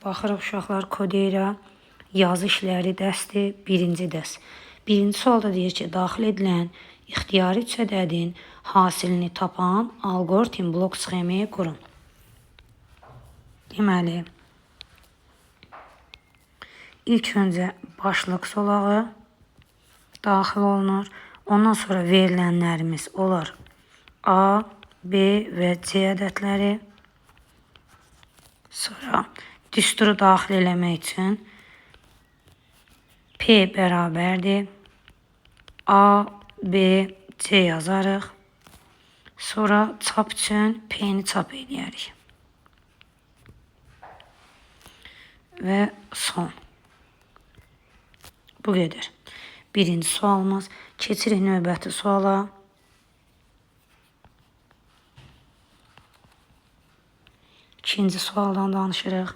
Baxırıq uşaqlar kodera yazı işləri dəsti birinci dəst. Birinci sualda deyir ki, daxil edilən ixtiyari üç ədədin hasilini tapan alqoritm blok sxemi qurun. Deməli, ilk öncə başlıq solağı daxil olunur. Ondan sonra verilənlərimiz olar A, B və C ədədləri. Sonra düsturu daxil eləmək üçün P bərabərdir A, B, C yazarıq. Sonra çap üçün P-ni çap edərik. Və son. Bu qədər. Birinci sualımız. Keçirik növbəti suala. İkinci sualdan danışırıq.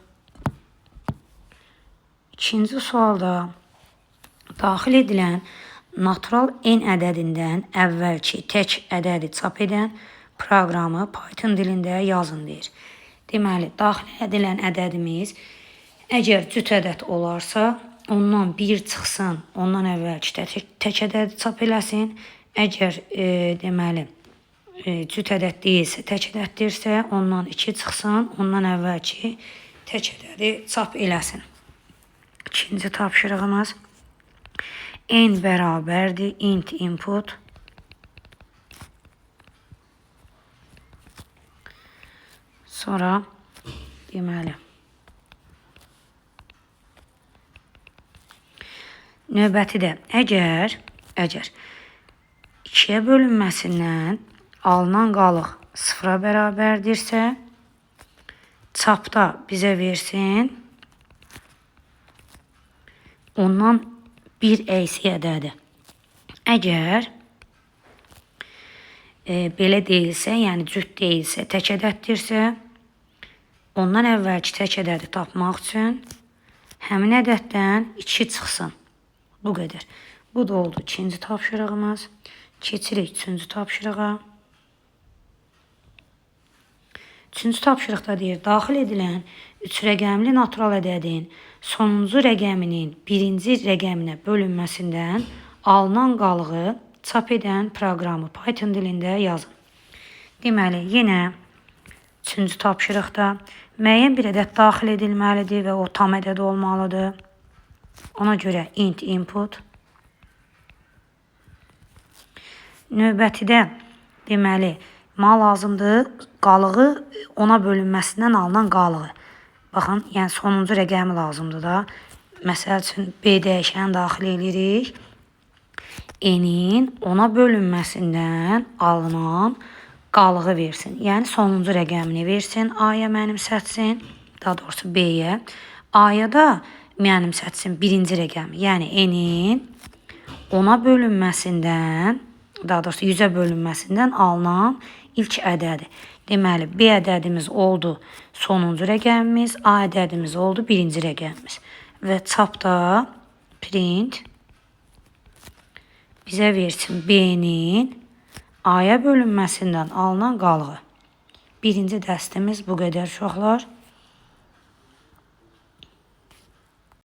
İkinci sualda daxil edilən natural n ədədindən əvvəlki tək ədədi çap edən proqramı Python dilində yazın deyir. Deməli, daxil edilən ədədimiz əgər cüt ədəd olarsa, ondan 1 çıxsın, ondan əvvəlki tək ədədi çap eləsin. Əgər deməli, cüt ədəd deyilsə, tək ədəddirsə, ondan 2 çıxsın, ondan əvvəlki tək ədədi çap eləsin. İkinci tapşırığımız n bərabərdir int input sonra deməli növbəti də əgər 2-yə bölünməsindən alınan qalıq 0-a bərabərdirsə, çapda bizə versin ondan 1 əksi ədədi. Əgər belə deyilsə, yəni cüt deyilsə, tək ədəddirsə, ondan əvvəlki tək ədədi tapmaq üçün həmin ədəddən 2 çıxsın. Bu qədər. Bu da oldu ikinci tapşırığımız. Keçirik üçüncü tapşırığa. Üçüncü tapşırıqda deyir, daxil edilən 3 rəqəmli natural ədədin sonuncu rəqəminin birinci rəqəminə bölünməsindən alınan qalığı çap edən proqramı Python dilində yazın. Deməli, yenə üçüncü tapşırıqda müəyyən bir ədəd daxil edilməlidir və o tam ədəd olmalıdır. Ona görə int input. Növbətidə deməli, mənə lazımdır qalığı ona bölünməsindən alınan qalığı. Baxın, yəni sonuncu rəqəmi lazımdır da. Məsəl üçün B dəyişəni daxil edirik. N-in ona bölünməsindən alınan qalığı versin. Yəni sonuncu rəqəmini versin. A-ya mənimsətsin. Daha doğrusu B-yə. A-ya da mənimsətsin birinci rəqəmi. Yəni N-in ona bölünməsindən, daha doğrusu 100-ə bölünməsindən alınan ilk ədədi. Deməli, B ədədimiz oldu sonuncu rəqəmimiz, A ədədimiz oldu birinci rəqəmimiz. Və çapda print bizə versin B-nin A-ya bölünməsindən alınan qalığı. Birinci dəstimiz bu qədər uşaqlar.